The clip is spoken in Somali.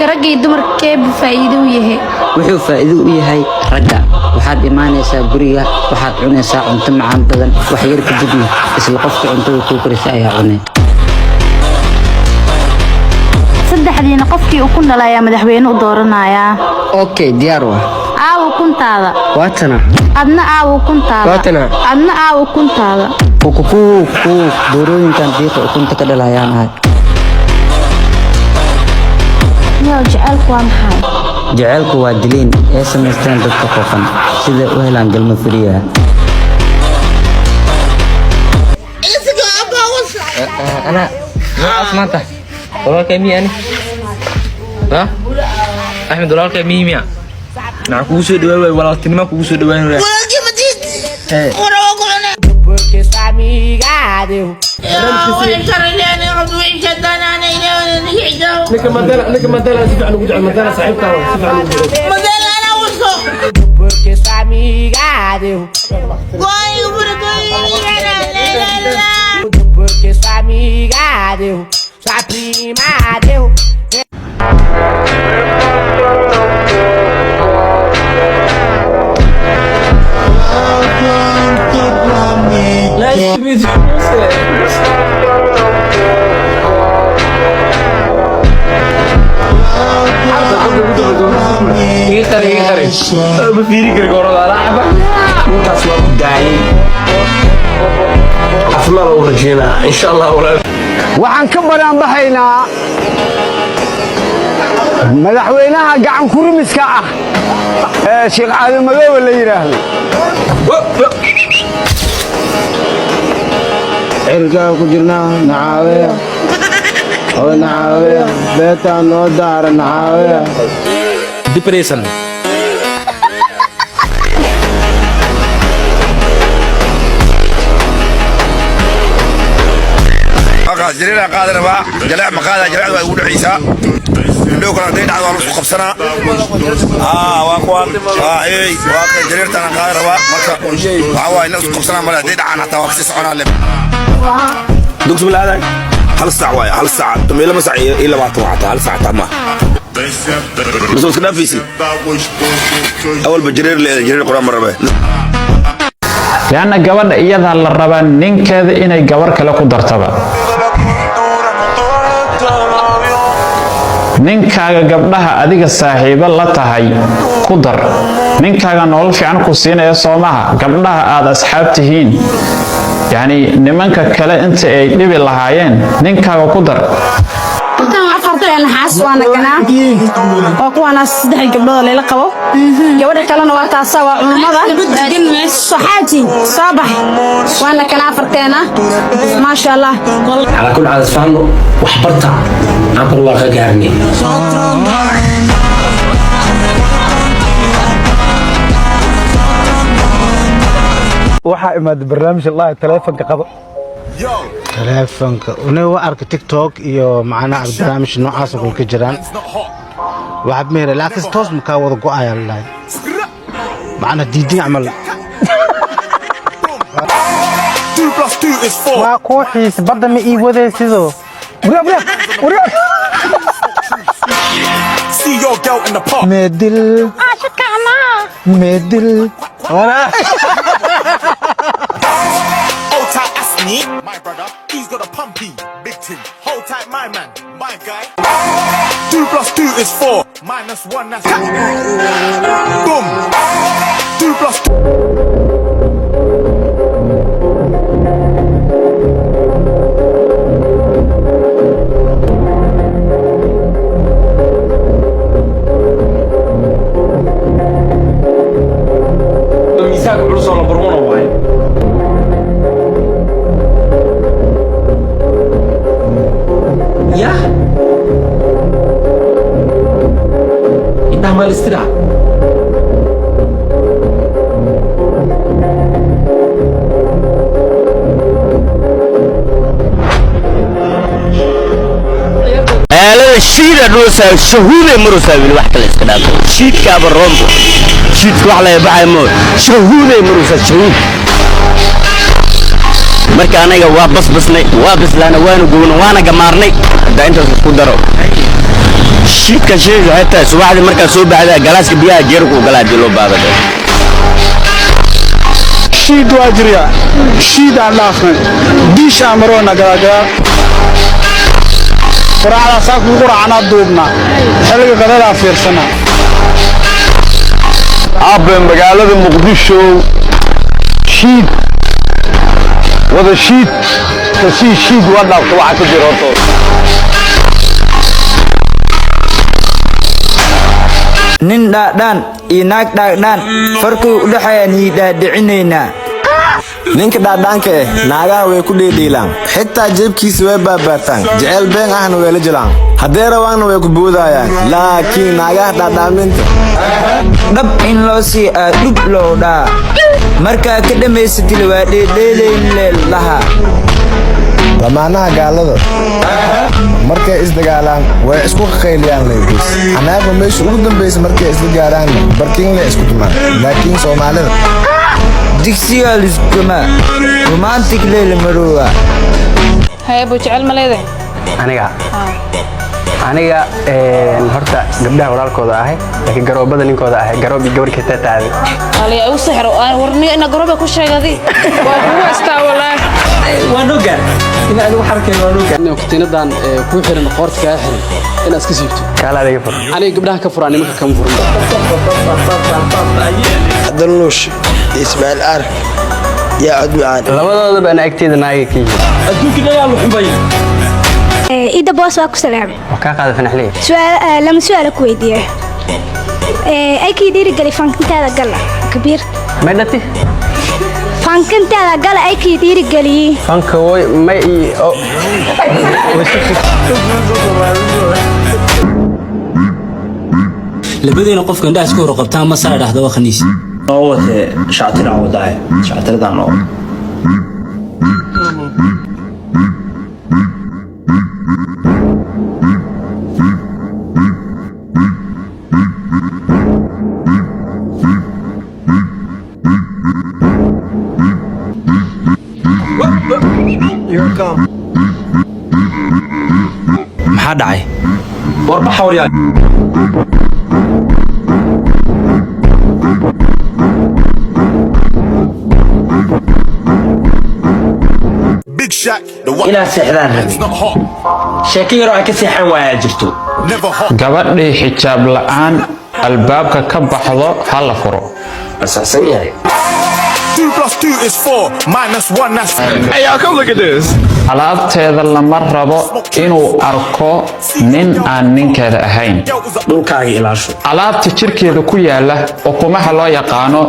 ragga dumarka faa'iido u yahay wuxuu faa'iido u yahay ragga waxaad imaanaysaa guriga waxaad cunaysaa cunto macaan badan wax yar ka dibna isla qofka cuntada ku karisay ayaa cunay saddexdiina qofkii uu ku dhalay madaxweyne u dooranaya okay diyaar waa aaw kuntaada waatana adna aaw kuntaada waatana adna aaw kuntaada ku doorooyinkan diiqa ukunta ka dhalayaan ahay jaceelku waa maxay jaceelku waa dileen ee samaystaan dadka qofan sida u helaan galmo furiya أنا أسمعته دولار كمية يعني ها أحمد دولار كمية مية نعم كوسو دواء ولا تنما كوسو دواء ولا porque sua amiga deu, sua prima deu. إن شاء الله waxaan ka baran baxaynaa madaxweynaha gacan ku rumiska ah ee Sheekh Cali Madow la yiraahdo cirka ku jirna nacaawe oo nacaawe beeta noo daar nacaawe depression جريرة قادر بقى جلاء مقادة جلاء ويقول عيسى لو كان دين عوام سقف سنة واقوى اي واقع جريرة أنا قادر بقى مركب وعوى الناس سقف سنة مرة دين عنا توقف سعنا لب دوكس بالله هل الساعة واي هل الساعة تمي لما ساعة إلا ما توعتها هل الساعة تما بس وسكنا فيسي أول بجرير جرير القرآن مرة بقى لأن جوار إياها الربان ننكذ إني جوار كلا قدرتها ninkaaga gabdhaha adiga saaxiibo la tahay ku dar ninkaaga nolol fiican ku siinaya Soomaha gabdhaha aad asxaab tihiin yani nimanka kale inta ay dhibi lahaayeen ninkaaga ku dar أنا حاس وأنا كنا وأنا صدق قبل ليلة قبو جودة كلنا وقت سوا عمرنا صحاتي صباح وأنا كنا فرتنا ما شاء الله على كل عدد فانو وحبرتها عبر واقع قارني waxa imaad barnaamij Allah telefoonka qabo telefoonka uu arko TikTok iyo macna barnaamij noocaas oo ka jiraan waxa meeray laakiin toos ma ka wada go'aya la macna diidin amal waa kooxiis badda ma ii wadaysido See your girl in the park medil ashkana medil wala my brother, he's got a pumpy, big tin. Hold tight, my man, my guy. 2 + 2 is 4, -1, that's boom. 2 + 2. الاستراحة الشيء الروسا شهودة مروسا بالوحدة الاستدامة شيء كاب الرومبو شيء كوحلة يبعي مور شهودة مروسا شهود marka anaga waa basbasnay waa bislaana waana goona waana gamaarnay da inta isku daro shiidka sheega xitaa subaxdii markaa soo baxda galaaska biyaha jeerku galaa dilo baabada shiid waa jiriya shiid aan dhaafnay diisha amaroona galagala quraacda saa ku quraacna duubna xilliga qadada fiirsana abbe magaalada muqdisho shiid wada shiid kasii shiid waa dhaafta waxa ku jira horto nin dhaadhaan iyo naag dhaadhaan farqii u dhaxeeyaan hiidhaadhicinaynaa ninka dhaadhaanka naagaha way ku dheedhiilaan xitaa jeebkiisa way baabaataan jecel been ahna way la jilaan haddee rawaanna way ku boodayaan laakiin naagaha dhaadhaaminta dhab in loo sii dhub loo dhaa markaa ka dhammaysatili waa dheedheelayn leellaha lamaanaha gaalada markay isdagaalaan way isku qayliyaan leegus anaaga meesha ugu dambaysa markay isla gaaraanna barkiin le isku tumaan laakiin soomaalida digsigaa liskumaa romantic leela maroowa hayabu jecel ma leedahay aniga horta gabdhaha walaalkooda ahay laakiin garoobada ninkooda ahay garoob iyo gabar kasta taaday aliya u sixro warniga ina garooba ku sheegadi waa kuwa istaa walaa waa noga ina adigu xarkeen waa noga inuu kutinadan ku xiran qoorta ka xiran ina iska siibto kala adiga fur aniga gabdhaha ka furaan nimanka kama furan Dalush Ismail Ar ya cud macaan labadooda baan agteeda naaga ka yihiin adduunka ayaa lu xubay إذا بوس واكو سلام وكان قاعد فنح ليه سؤال لما سؤال كويدية أكيد يري قالي فانك انت هذا قال كبير ما نتي فانك انت هذا قال أكيد يري قالي فانك هو ما لبدينا قف كان داس كورة قبتها ما صار هذا وخنيس oo shaatir aan wadaay shaatiradaan oo maxaa dhacay warba xawriyaa inaad seexdaan rabi sheeko yaroo ay ka seexan waayaa jirto gabadhii xijaab la'aan albaabka ka baxdo ha la furo asaxsan yahay 2 + 2 is 4 -1 that's Hey, y'all come look at this. alaabteeda lama rabo inuu arko nin aan ninkeeda ahayn dhulkaaga ilaasho alaabta jirkeeda ku yaala ukumaha loo yaqaano